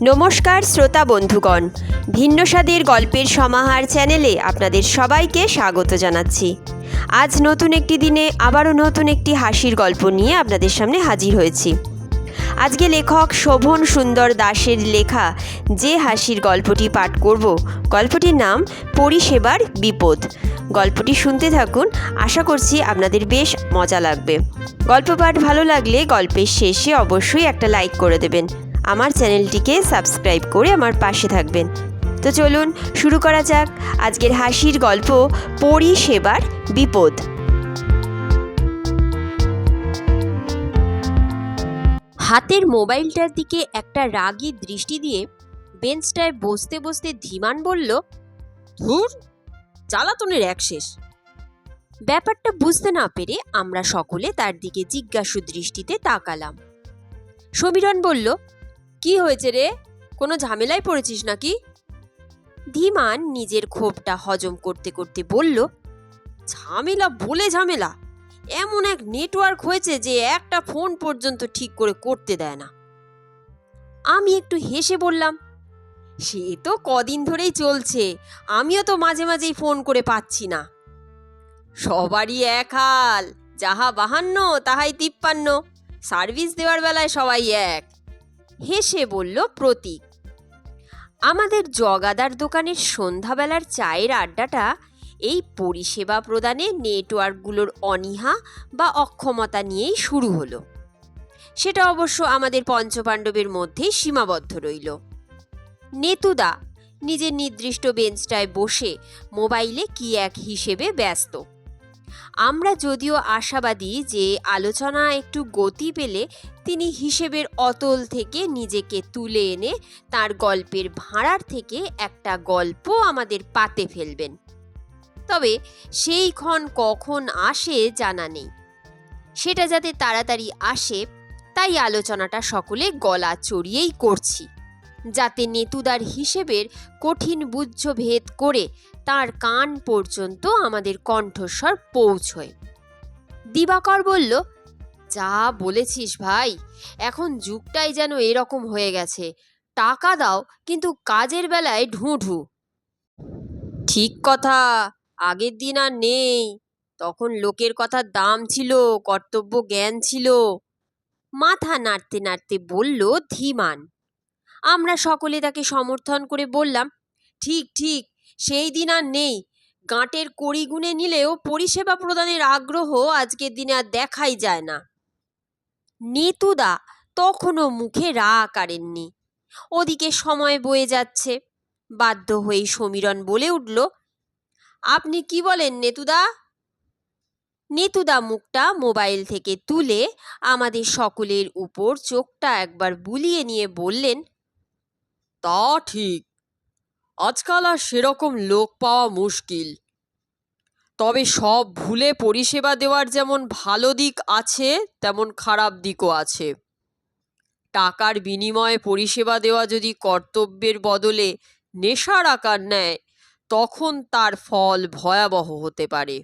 নমস্কার শ্রোতা বন্ধুগণ, ভিন্ন স্বাদের গল্পের সমাহার চ্যানেলে আপনাদের সবাইকে স্বাগত জানাচ্ছি। আজ নতুন একটি দিনে আবারও নতুন একটি হাসির গল্প নিয়ে আপনাদের সামনে হাজির হয়েছি। আজকে লেখক শোভন সুন্দর দাসের লেখা যে হাসির গল্পটি পাঠ করব, গল্পটির নাম পরিষেবার বিপদ। গল্পটি শুনতে থাকুন, আশা করছি আপনাদের বেশ মজা লাগবে। গল্প পাঠ ভালো লাগলে গল্পের শেষে অবশ্যই একটা লাইক করে দেবেন। আমার চ্যানেলটিকে সাবস্ক্রাইব করে আমার পাশে থাকবেন। তো চলুন শুরু করা যাক আজকের হাসির গল্প পরিষেবার বিপদ। হাতের মোবাইলটার দিকে একটা রাগী দৃষ্টি দিয়ে বেঞ্চটায় বসতে বসতে ধীমান বলল, ধুর, জ্বালাতনের এক শেষ। ব্যাপারটা বুঝতে না পেরে আমরা সকলে তার দিকে জিজ্ঞাসু দৃষ্টিতে তাকালাম। সমীরণ বলল, কি হয়েছে রে, কোনো ঝামেলায় পড়েছিস নাকি? ধীমান নিজের ক্ষোভটা হজম করতে করতে বলল, ঝামেলা বলে ঝামেলা, এমন এক নেটওয়ার্ক হয়েছে যে একটা ফোন পর্যন্ত ঠিক করে করতে দেয় না। আমি একটু হেসে বললাম, সে তো কদিন ধরেই চলছে, আমিও তো মাঝে মাঝেই ফোন করে পাচ্ছি না। সবারই এক হাল, যাহা 52 তাহাই 53, সার্ভিস দেওয়ার বেলায় সবাই এক, হেসে বলল প্রতীক। আমাদের জগাদার দোকানের সন্ধ্যাবেলার চায়ের আড্ডাটা এই পরিষেবা প্রদানে নেটওয়ার্কগুলোর অনীহা বা অক্ষমতা নিয়েই শুরু হলো। সেটা অবশ্য আমাদের পঞ্চপাণ্ডবের মধ্যেই সীমাবদ্ধ রইল। নেতুদা নিজের নির্দিষ্ট বেঞ্চটায় বসে মোবাইলে কি এক হিসেবে ব্যস্ত। আমরা যদিও আশাবাদী যে আলোচনা একটু গতি পেলে তিনি হিসেবের অতল থেকে নিজেকে তুলে এনে তার গল্পের ভাঁড়ার থেকে একটা গল্প আমাদের পাতে ফেলবেন। তবে সেই ক্ষণ কখন আসে জানা নেই। সেটা যাতে তাড়াতাড়ি আসে তাই আলোচনাটা সকলে গলা চড়িয়েই করছি, যাতে নেতুদার হিসেবের কঠিন বুঝ ভেদ করে তার কান পর্যন্ত আমাদের কণ্ঠস্বর পৌঁছয়। দিবাকর বলল, যা বলেছিস ভাই, এখন যুগটাই যেন এরকম হয়ে গেছে, টাকা দাও কিন্তু কাজের বেলায় ঢুঁঢু। ঠিক কথা, আগের দিন আর নেই, তখন লোকের কথার দাম ছিল, কর্তব্য জ্ঞান ছিল, মাথা নাড়তে নাড়তে বলল ধীমান। আমরা সকলে তাকে সমর্থন করে বললাম, ঠিক ঠিক, সেই দিন আর নেই, গাঁটের কড়ি গুনে নিলেও পরিষেবা প্রদানের আগ্রহ আজকের দিনে আর দেখাই যায় না। নেতুদা তখনও মুখে রাগ কাড়েননি। ওদিকে সময় বয়ে যাচ্ছে। বাধ্য হয়েই সমীরণ বলে উঠল, আপনি কি বলেন নেতুদা? নেতুদা মুখটা মোবাইল থেকে তুলে আমাদের সকলের উপর চোখটা একবার বুলিয়ে নিয়ে বললেন, তা ঠিক, আজকাল আর সেরকম লোক পাওয়া মুশকিল। তবে সব ভুলে পরিষেবা দেওয়ার যেমন ভালো দিক আছে তেমন খারাপ দিকও আছে। টাকার বিনিময়ে পরিষেবা দেওয়া যদি কর্তব্যের বদলে নেশার আকার নেয়, তখন তার ফল ভয়াবহ হতে পারে।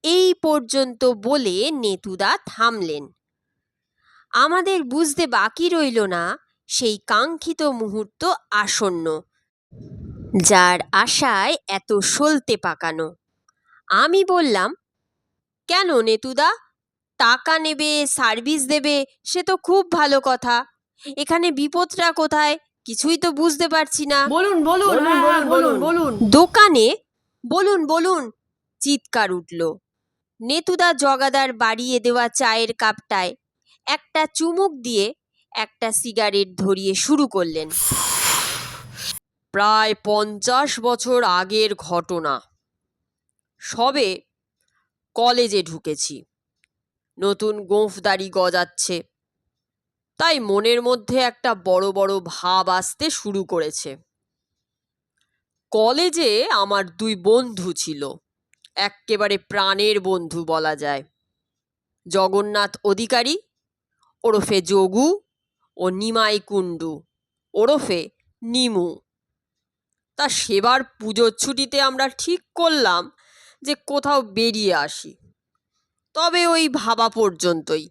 এই পর্যন্ত বলে নেতুদা থামলেন। আমাদের বুঝতে বাকি রইল না সেই কাঙ্ক্ষিত মুহূর্ত আসন্ন, যার আশায় এত সলতে পাকানো। আমি বললাম, কেন নেতুদা, টাকা নেবে, সার্ভিস দেবে, সে তো খুব ভালো কথা, এখানে বিপদটা কোথায় কিছুই তো বুঝতে পারছি না। বলুন বলুন বলুন বলুন। দোকানে বলুন বলুন চিৎকার উঠল। নেতুদা জগাদার বাড়িয়ে দেওয়া চায়ের কাপটায় একটা চুমুক দিয়ে একটা সিগারেট ধরিয়ে শুরু করলেন। প্রায় 50 বছর আগের ঘটনা। সবে কলেজে ঢুকেছি, নতুন গোঁফদাড়ি গজাচ্ছে, তাই মনের মধ্যে একটা বড় বড় ভাব আসতে শুরু করেছে। কলেজে আমার 2 বন্ধু ছিল, এক্কেবারে প্রাণের বন্ধু বলা যায়। জগন্নাথ অধিকারী ওরফে যোগু ও নিমাই কুণ্ডু ওরফে নিমু। তা সেবার পুজোর ছুটিতে আমরা ঠিক করলাম যে কোথাও বেরিয়ে আসি, তবে ওই ভাবা পর্যন্তই,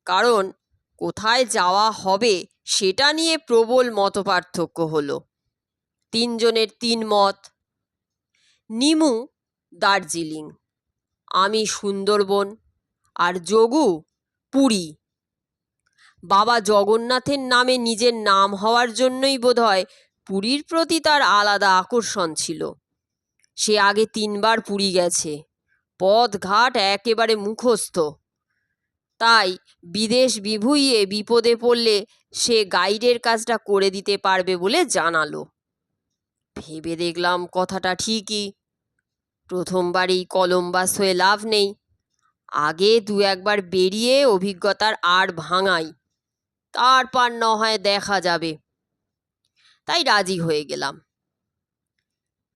কারণ কোথায় যাওয়া হবে সেটা নিয়ে প্রবল মতপার্থক্য হলো। তিনজনের তিন মত। নিমু দার্জিলিং, আমি সুন্দরবন, আর যোগু পুরী। বাবা জগন্নাথের নামে নিজের নাম হওয়ার জন্যই বোধহয় পুরীর প্রতি তার আলাদা আকর্ষণ ছিল। সে আগে 3বার পুরী গেছে, পথ ঘাট একেবারে মুখস্থ। তাই বিদেশ বিভুঁইয়ে বিপদে পড়লে সে গাইডের কাজটা করে দিতে পারবে বলে জানালো। ভেবে দেখলাম কথাটা ঠিকই। প্রথমবারেই কলম্বাস হয়ে লাভ নেই, আগে 2-1বার বেরিয়ে অভিজ্ঞতার আড় ভাঙাই, তারপর না হয় দেখা যাবে। তাই রাজি হয়ে গেলাম।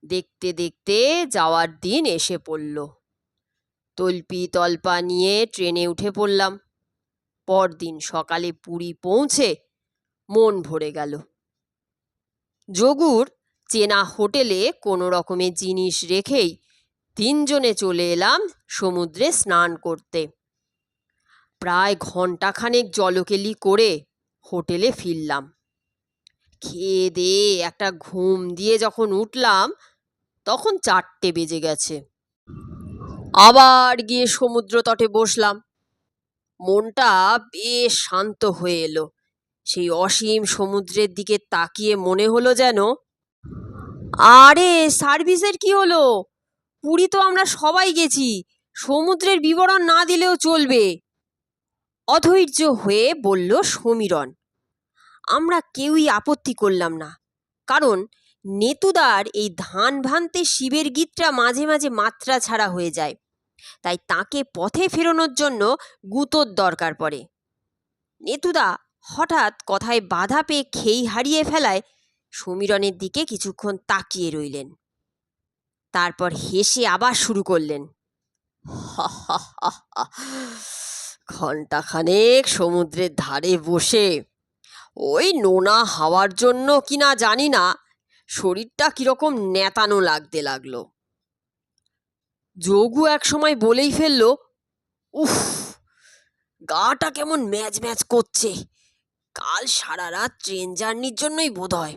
দেখতে দেখতে যাওয়ার দিন এসে পড়ল। তল্পি তল্পা নিয়ে ট্রেনে উঠে পড়লাম। পরদিন সকালে পুরী পৌঁছে মন ভরে গেল। যোগুর চেনা হোটেলে কোনো রকমের জিনিস রেখেই 3জনে চলে এলাম সমুদ্রে স্নান করতে। প্রায় ঘণ্টাখানেক জলকেলি করে হোটেলে ফিরলাম। খেয়ে দিয়ে একটা ঘুম দিয়ে যখন উঠলাম তখন 4টে বেজে গেছে। আবার গিয়ে সমুদ্র তটে বসলাম। মনটা বেশ শান্ত হয়ে এলো। সেই অসীম সমুদ্রের দিকে তাকিয়ে মনে হলো যেন, আরে সার্ভিসের কি হলো? পুরী তো আমরা সবাই গেছি, সমুদ্রের বিবরণ না দিলেও চলবে। অধৈর্য হয়ে বলল সমীরণ। আমরা কেউই আপত্তি করলাম না, কারণ নেতুদার এই ধান ভানতে শিবের গীতটা মাঝে মাঝে মাত্রা ছাড়া হয়ে যায়, তাই তাকে পথে ফেরানোর জন্য গুঁতোর দরকার পড়ে। নেতুদা হঠাৎ কথায় বাধা পেয়ে খেই হারিয়ে ফেলায় সমীরণের দিকে কিছুক্ষণ তাকিয়ে রইলেন। তারপর হেসে আবার শুরু করলেন। ঘণ্টাখানেক সমুদ্রের ধারে বসে ওই নোনা হাওয়ার জন্য কিনা জানি না শরীরটা কিরকম নেতানো লাগতে লাগলো। যোগু এক সময় বলেই ফেলল, উফ, গাটা কেমন ম্যাজ ম্যাজ করছে, কাল সারা রাত ট্রেন জার্নির জন্যই বোধ হয়।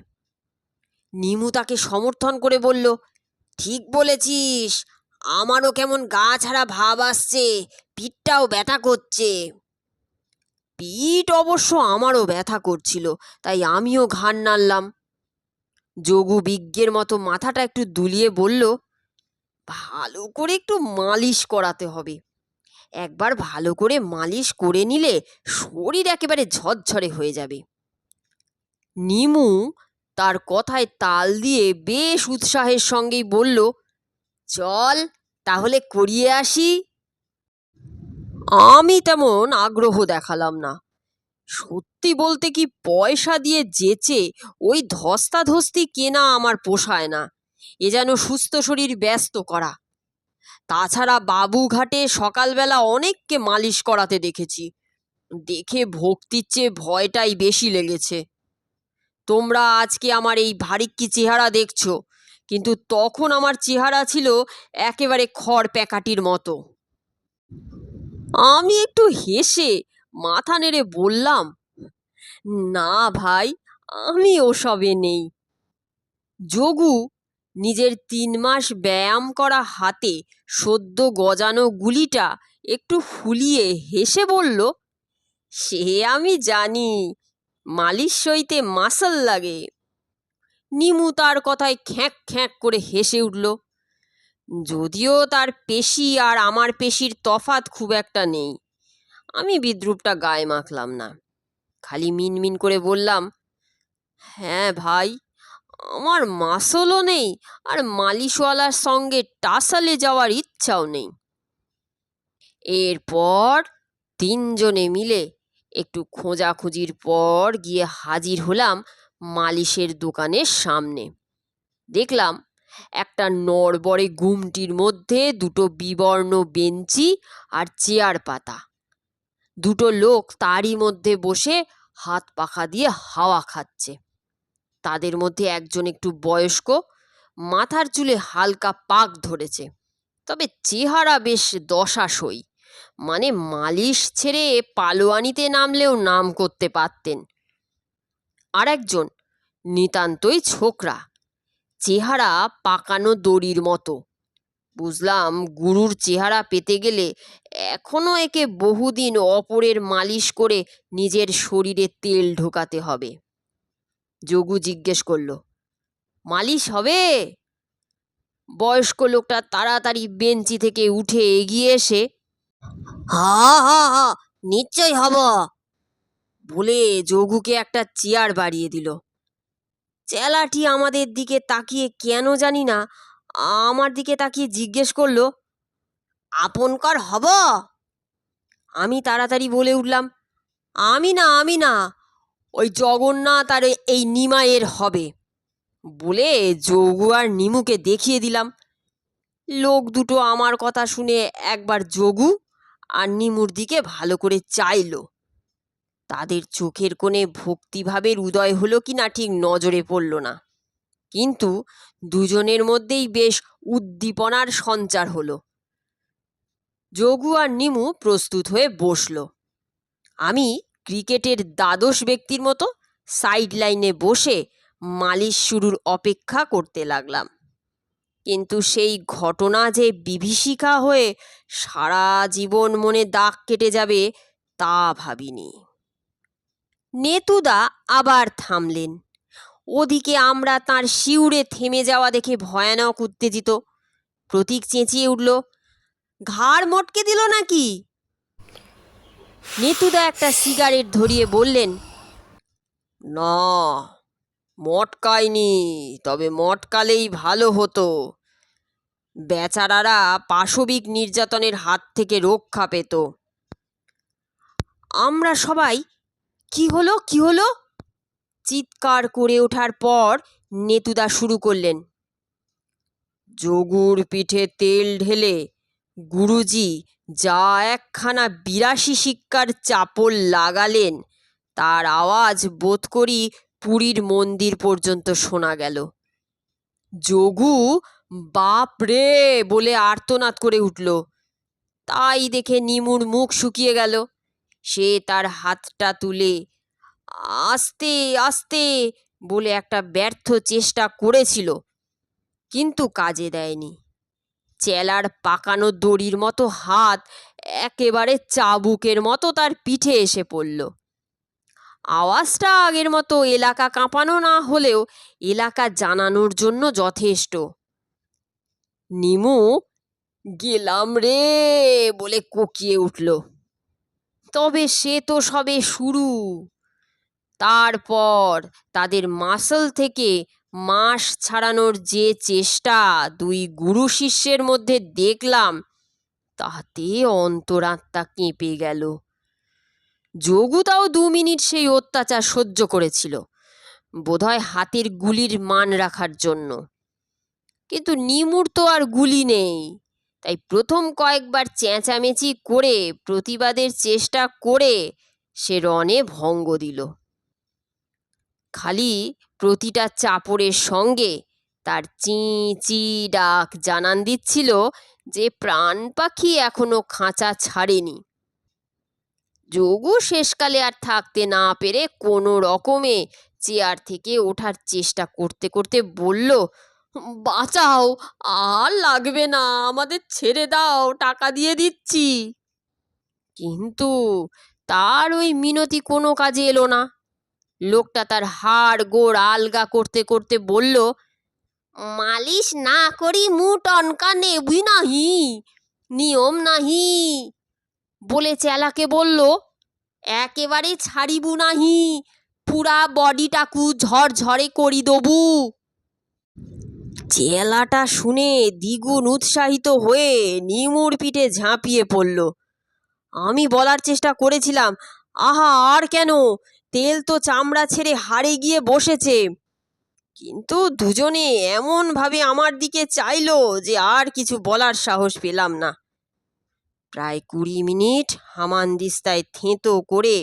নিমু তাকে সমর্থন করে বলল, ঠিক বলেছিস, আমারও কেমন গা ছাড়া ভাব আসছে, পিঠটাও ব্যথা করছে। পিঠ অবশ্য আমারও ব্যথা করছিল, তাই আমিও ঘাড় নাড়লাম। যোগু বিজ্ঞের মতো মাথাটা একটু দুলিয়ে বলল, ভালো করে একটু মালিশ করাতে হবে। একবার ভালো করে মালিশ করে নিলে শরীর একেবারে ঝরঝরে হয়ে যাবে। নিমু তার কথায় তাল দিয়ে বেশ উৎসাহের সঙ্গেই বলল, চল তাহলে করিয়ে আসি। আমি তেমন আগ্রহ দেখালাম না। সত্যি বলতে কি, পয়সা দিয়ে যেচে ওই ধস্তাধস্তি কেনা আমার পোষায় না। এ যেন সুস্থ শরীর ব্যস্ত করা। তাছাড়া বাবুঘাটে সকালবেলা অনেককে মালিশ করাতে দেখেছি, দেখে ভক্তির চেয়ে ভয়টাই বেশি লেগেছে। তোমরা আজকে আমার এই ভারিক্কি চেহারা দেখছো, কিন্তু তখন আমার চেহারা ছিল একেবারে খড় প্যাকাটির মতো। আমি একটু হেসে মাথা নেড়ে বললাম, না ভাই, আমি ওসবে নেই। যোগু নিজের 3 মাস ব্যায়াম করা হাতে সদ্য গজানো গুলিটা একটু ফুলিয়ে হেসে বলল, সে আমি জানি, মালিশ সইতে মাসল লাগে। নিমু তার কথায় খ্যাঁক খ্যাঁক করে হেসে উঠল। যদিও তার পেশি আর আমার পেশির তফাৎ খুব একটা নেই, আমি বিদ্রূপটা গায়ে মাখলাম না, খালি মিনমিন করে বললাম, হ্যাঁ ভাই, আমার মাসলও নেই আর মালিশওয়ালার সঙ্গে টাসালে যাওয়ার ইচ্ছাও নেই। এরপর 3জনে মিলে একটু খোঁজাখুঁজির পর গিয়ে হাজির হলাম মালিশের দোকানের সামনে। দেখলাম একটা নড়বড়ে গুমটির মধ্যে 2টো বিবর্ণ বেঞ্চি আর চেয়ার পাতা। 2টো লোক তারই মধ্যে বসে হাত পাখা দিয়ে হাওয়া খাচ্ছে। তাদের মধ্যে একজন একটু বয়স্ক, মাথার চুলে হালকা পাক ধরেছে, তবে চেহারা বেশ দশাসই, মানে মালিশ ছেড়ে পালোয়ানিতে নামলেও নাম করতে পারতেন। আর একজন নিতান্তই ছোকরা, চেহারা পাকানো দড়ির মতো। বুঝলাম গুরুর চেহারা পেতে গেলে এখনো একে বহুদিন অপরের মালিশ করে নিজের শরীরে তেল ঢোকাতে হবে। যোগু জিজ্ঞেস করল, মালিশ হবে? বয়স্ক লোকটা তাড়াতাড়ি বেঞ্চি থেকে উঠে এগিয়ে এসে, হা হা হা, নিশ্চয় হব বলে যোগুকে একটা চেয়ার বাড়িয়ে দিল। চেলাটি আমাদের দিকে তাকিয়ে কেন জানি না আমার দিকে তাকিয়ে জিজ্ঞেস করলো, আপনকার হব? আমি তাড়াতাড়ি বলে উঠলাম, আমি না, ওই জগন্নাথ আর এই নিমাইয়ের হবে বলে যোগু আর নিমুকে দেখিয়ে দিলাম। লোক দুটো আমার কথা শুনে একবার যোগু আর নিমুর দিকে ভালো করে চাইলো। তাদের চোখের কোণে ভক্তিভাবের উদয় হলো কিনা ঠিক নজরে পড়ল না, কিন্তু দুজনের মধ্যেই বেশ উদ্দীপনার সঞ্চার হলো। যোগু আর নিমু প্রস্তুত হয়ে বসল। আমি ক্রিকেটের দ্বাদশ ব্যক্তির মতো সাইড লাইনে বসে মালিশ শুরুর অপেক্ষা করতে লাগলাম। কিন্তু সেই ঘটনা যে বিভীষিকা হয়ে সারা জীবন মনে দাগ কেটে যাবে তা ভাবিনি। নেতুদা আবার থামলেন। ওদিকে আমরা তার শিউরে থেমে যাওয়া দেখে ভয়ানক উত্তেজিত। প্রতীক চেঁচিয়ে উঠল, ঘাড় মটকে দিল নাকি? নেতুদা একটা সিগারেট ধরিয়ে বললেন, না, মটকায়নি, তবে মটকালেই ভালো হতো। বেচারারা পাশবিক নির্যাতনের হাত থেকে রক্ষা পেত। আমরা সবাই কি হলো কি হলো চিৎকার করে ওঠার পর নেতুদা শুরু করলেন, যোগুর পিঠে তেল ঢেলে গুরুজি যা একখানা ৮২ শিক্ষার চাপল লাগালেন তার আওয়াজ বোধ করি পুরীর মন্দির পর্যন্ত শোনা গেল। যোগু বাপ রে বলে আর্তনাদ করে উঠল। তাই দেখে নিমুর মুখ শুকিয়ে গেল। সে তার হাতটা তুলে আস্তে আস্তে বলে একটা ব্যর্থ চেষ্টা করেছিল, কিন্তু কাজে দেয়নি। চেলার পাকানো দড়ির মতো হাত একেবারে চাবুকের মতো তার পিঠে এসে পড়ল। আওয়াজটা আগের মতো এলাকা কাঁপানো না হলেও এলাকা জানানোর জন্য যথেষ্ট। নিমু গেলাম রে বলে কোকিয়ে উঠল। তবে সে তো সবে শুরু। তারপর তাদের মাসল থেকে মাস ছাড়ানোর যে চেষ্টা দুই গুরু শিষ্যের মধ্যে দেখলাম তাতে অন্তরাত্মা কেঁপে গেল। যোগু তাও ২ মিনিট সেই অত্যাচার সহ্য করেছিল, বোধহয় হাতের গুলির মান রাখার জন্য। কিন্তু নিমুর তো আর গুলি নেই, তাই প্রথম কয়েকবার চেঁচামেচি করে প্রতিবাদের চেষ্টা করে সে রণে ভঙ্গ দিল। খালি প্রতিটা চাপড়ের সঙ্গে তার চি চি ডাক জানান দিচ্ছিল যে প্রাণ পাখি এখনো খাঁচা ছাড়েনি। যোগু শেষকালে আর থাকতে না পেরে কোনো রকমে চেয়ার থেকে ওঠার চেষ্টা করতে করতে বলল, বাঁচাও, আর লাগবে না, আমাদের ছেড়ে দাও, টাকা দিয়ে দিচ্ছি। কিন্তু তার ওই মিনতি কোনো কাজে এলো না। লোকটা তার হাড় গোড় আলগা করতে করতে বলল, মালিশ না করি মু টনকা নেবই নাহি, নিয়ম নাহি বলে চেলাকে বলল, একেবারে ছাড়িবু নাহি, পুরা বডিটাকু ঝরঝরে করি দেবু। চেলাটা শুনে দ্বিগুণ উৎসাহিত হয়ে নিমুর পিঠে ঝাঁপিয়ে পড়ল। আমি বলার চেষ্টা করেছিলাম, আহা আর কেন, তেল তো চামড়া ছেড়ে হাড়ে গিয়ে বসেছে, কিন্তু দুজনে এমনভাবে আমার দিকে চাইলো যে আর কিছু বলার সাহস পেলাম না। প্রায় ২০ মিনিট হামানদিস্তায় থেঁতো করে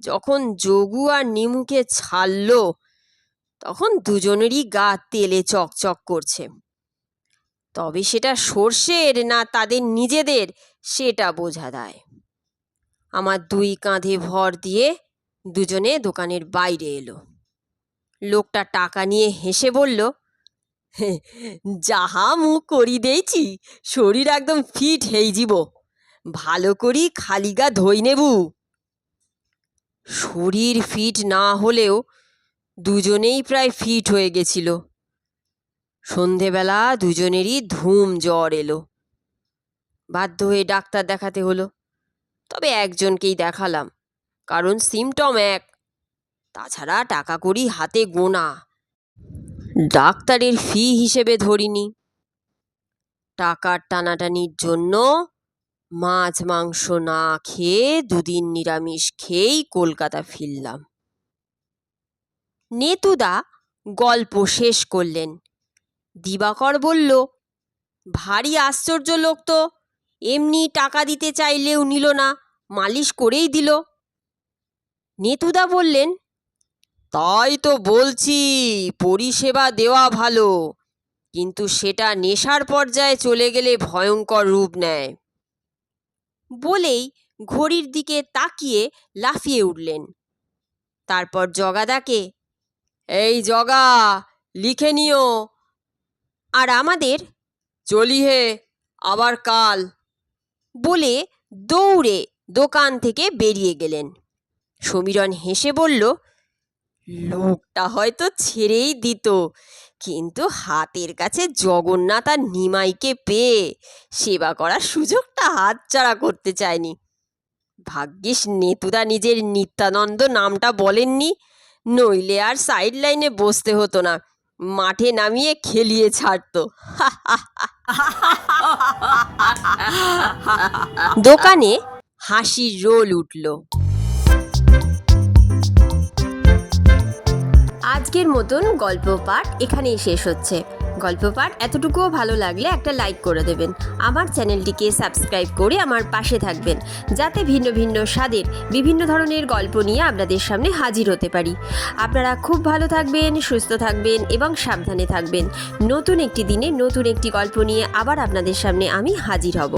যখন যোগু আর নিমুকে ছাড়লো তখন দুজনেরই গা তেলে চকচক করছে। তবে সেটা সর্ষের না তাদের নিজেদের সেটা বোঝা দেয়। আমার 2 কাঁধে ভর দিয়ে দুজনে দোকানের বাইরে এলো। লোকটা টাকা নিয়ে হেসে বলল, যাহা মুখ করি দেইছি, শরীর একদম ফিট হেই যাব, ভালো করি খালি গা ধই নেবু। শরীর ফিট না হলেও দুজনেই প্রায় ফিট হয়ে গেছিল। সন্ধেবেলা দুজনেরই ধুম জ্বর এলো। বাধ্য হয়ে ডাক্তার দেখাতে হলো। তবে একজনকেই দেখালাম, কারণ সিমটম এক, তাছাড়া টাকা কড়ি হাতে গোনা। ডাক্তারের ফি হিসেবে ধরিনি। টাকার টানাটানির জন্য মাছ মাংস না খেয়ে 2 দিন নিরামিষ খেয়েই কলকাতা ফিরলাম। নেতুদা গল্প শেষ করলেন। দিবাকর বলল, ভারী আশ্চর্য লোক তো, এমনি টাকা দিতে চাইলেও নিল না, মালিশ করেই দিল। নেতুদা বললেন, তাই তো বলছি, পরিষেবা দেওয়া ভালো, কিন্তু সেটা নেশার পর্যায়ে চলে গেলে ভয়ঙ্কর রূপ নেয়। বলেই ঘড়ির দিকে তাকিয়ে লাফিয়ে উঠলেন। তারপর জগাদাকে, এই জগা, লিখে নিও। আর আমাদের, চলি হে, আবার কাল, বলে দৌড়ে দোকান থেকে বেরিয়ে গেলেন। সমীরণ হেসে বলল, লোকটা হয়তো ছেড়েই দিত, কিন্তু হাতের কাছে জগন্নাথ আর নিমাইকে পেয়ে সেবা করার সুযোগটা হাতছাড়া করতে চায়নি। ভাগ্যিস নেতুদা নিজের নিত্যানন্দ নামটা বলেননি, নইলে আর সাইড লাইনে বসতে হতো না, মাঠে নামিয়ে খেলিয়ে ছাড়তো। দোকানে হাসির রোল উঠল। আজকের মতন গল্প পাঠ এখানেই শেষ হচ্ছে। গল্প পাঠ এতটুকুও ভালো লাগলে একটা লাইক করে দেবেন। আমার চ্যানেলটিকে সাবস্ক্রাইব করে আমার পাশে থাকবেন, যাতে ভিন্ন ভিন্ন স্বাদের বিভিন্ন ধরনের গল্প নিয়ে আপনাদের সামনে হাজির হতে পারি। আপনারা খুব ভালো থাকবেন, সুস্থ থাকবেন এবং সাবধানে থাকবেন। নতুন একটি দিনে নতুন একটি গল্প নিয়ে আবার আপনাদের সামনে আমি হাজির হব।